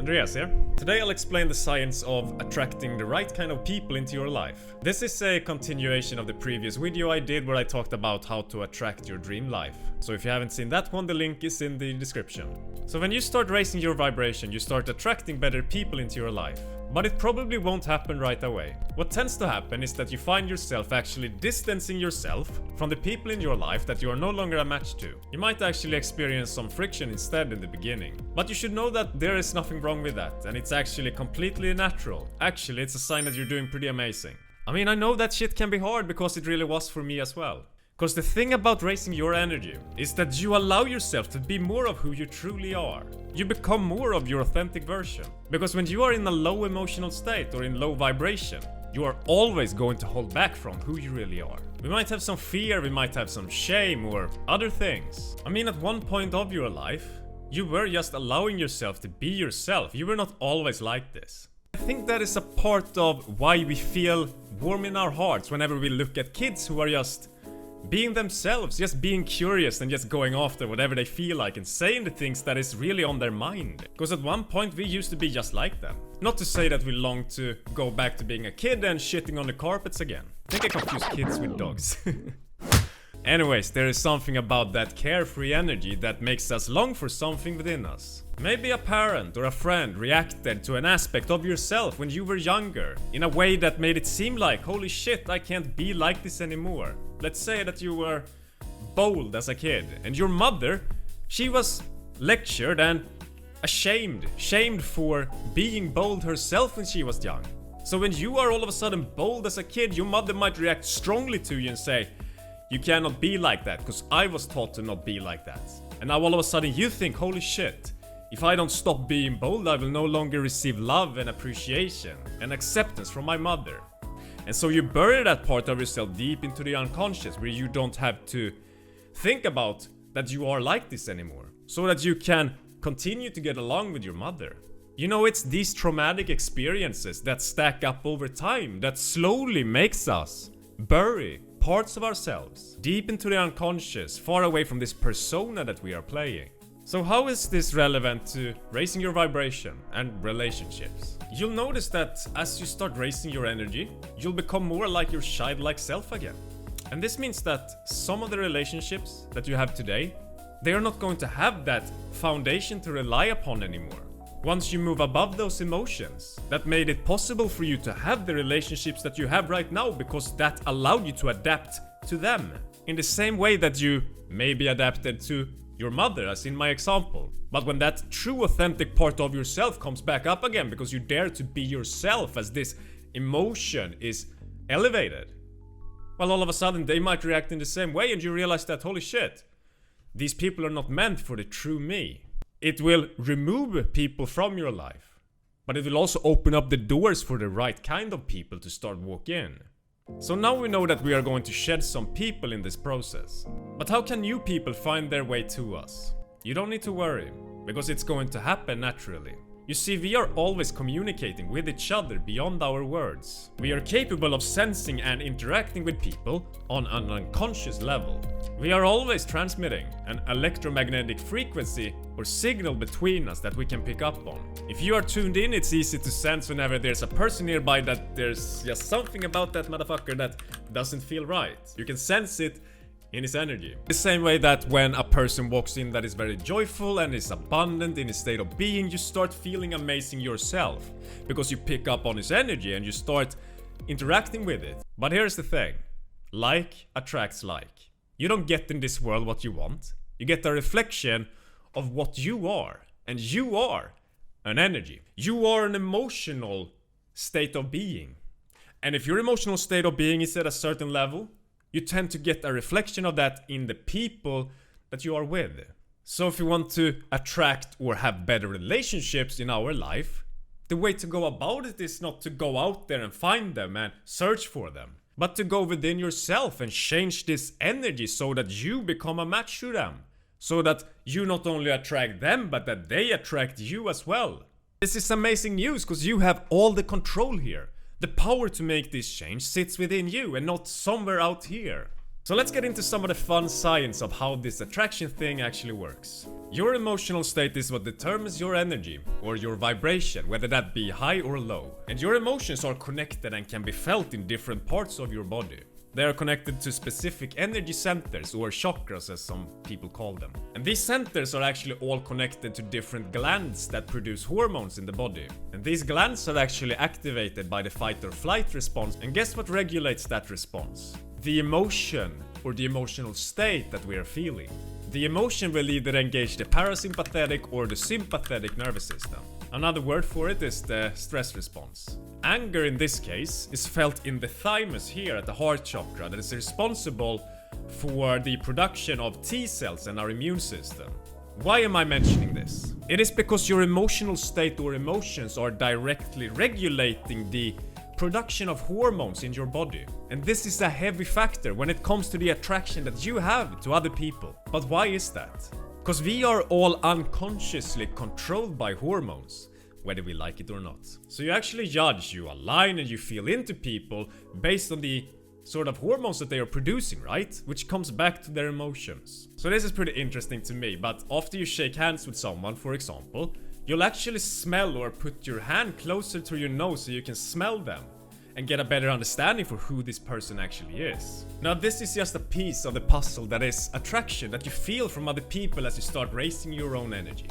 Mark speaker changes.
Speaker 1: Andreas here. Today I'll explain the science of attracting the right kind of people into your life. This is a continuation of the previous video I did where I talked about how to attract your dream life. So if you haven't seen that one, the link is in the description. So when you start raising your vibration, you start attracting better people into your life. But it probably won't happen right away. What tends to happen is that you find yourself actually distancing yourself from the people in your life that you are no longer a match to. You might actually experience some friction instead in the beginning. But you should know that there is nothing wrong with that, and it's actually completely natural. Actually, it's a sign that you're doing pretty amazing. I mean, I know that shit can be hard because it really was for me as well. Because the thing about raising your energy is that you allow yourself to be more of who you truly are. You become more of your authentic version. Because when you are in a low emotional state or in low vibration, you are always going to hold back from who you really are. We might have some fear, we might have some shame or other things. I mean, at one point of your life, you were just allowing yourself to be yourself. You were not always like this. I think that is a part of why we feel warm in our hearts whenever we look at kids who are just being themselves, just being curious and just going after whatever they feel like and saying the things that is really on their mind. Because at one point we used to be just like them. Not to say that we long to go back to being a kid and shitting on the carpets again. I think I confuse kids with dogs. Anyways, there is something about that carefree energy that makes us long for something within us. Maybe a parent or a friend reacted to an aspect of yourself when you were younger in a way that made it seem like, holy shit, I can't be like this anymore. Let's say that you were bold as a kid and your mother, she was lectured and shamed for being bold herself when she was young. So when you are all of a sudden bold as a kid, your mother might react strongly to you and say, you cannot be like that because I was taught to not be like that. And now all of a sudden you think, holy shit, if I don't stop being bold, I will no longer receive love and appreciation and acceptance from my mother. And so you bury that part of yourself deep into the unconscious where you don't have to think about that you are like this anymore. So that you can continue to get along with your mother. You know, it's these traumatic experiences that stack up over time that slowly makes us bury parts of ourselves deep into the unconscious, far away from this persona that we are playing. So how is this relevant to raising your vibration and relationships? You'll notice that as you start raising your energy, you'll become more like your childlike self again. And this means that some of the relationships that you have today, they are not going to have that foundation to rely upon anymore. Once you move above those emotions that made it possible for you to have the relationships that you have right now because that allowed you to adapt to them in the same way that you maybe adapted to your mother, as in my example. But when that true authentic part of yourself comes back up again because you dare to be yourself as this emotion is elevated, well, all of a sudden they might react in the same way and you realize that, holy shit, these people are not meant for the true me. It will remove people from your life, but it will also open up the doors for the right kind of people to start walk in. So now we know that we are going to shed some people in this process. But how can new people find their way to us? You don't need to worry, because it's going to happen naturally. You see, we are always communicating with each other beyond our words. We are capable of sensing and interacting with people on an unconscious level. We are always transmitting an electromagnetic frequency or signal between us that we can pick up on. If you are tuned in, it's easy to sense whenever there's a person nearby that there's just something about that motherfucker that doesn't feel right. You can sense it in his energy. The same way that when a person walks in that is very joyful and is abundant in his state of being, you start feeling amazing yourself because you pick up on his energy and you start interacting with it. But here's the thing, like attracts like. You don't get in this world what you want, you get a reflection of what you are, and you are an energy. You are an emotional state of being. And if your emotional state of being is at a certain level, you tend to get a reflection of that in the people that you are with. So if you want to attract or have better relationships in our life, the way to go about it is not to go out there and find them and search for them, but to go within yourself and change this energy so that you become a match to them. So that you not only attract them, but that they attract you as well. This is amazing news because you have all the control here. The power to make this change sits within you and not somewhere out here. So let's get into some of the fun science of how this attraction thing actually works. Your emotional state is what determines your energy, or your vibration, whether that be high or low. And your emotions are connected and can be felt in different parts of your body. They are connected to specific energy centers, or chakras as some people call them. And these centers are actually all connected to different glands that produce hormones in the body. And these glands are actually activated by the fight or flight response, and guess what regulates that response? The emotion, or the emotional state that we are feeling. The emotion will either engage the parasympathetic or the sympathetic nervous system. Another word for it is the stress response. Anger in this case is felt in the thymus here at the heart chakra that is responsible for the production of T cells and our immune system. Why am I mentioning this? It is because your emotional state or emotions are directly regulating the production of hormones in your body. And this is a heavy factor when it comes to the attraction that you have to other people. But why is that? Because we are all unconsciously controlled by hormones, whether we like it or not. So you actually judge, you align, and you feel into people based on the sort of hormones that they are producing, right? Which comes back to their emotions. So this is pretty interesting to me, but after you shake hands with someone, for example, you'll actually smell or put your hand closer to your nose so you can smell them and get a better understanding for who this person actually is. Now this is just a piece of the puzzle that is attraction that you feel from other people as you start raising your own energy.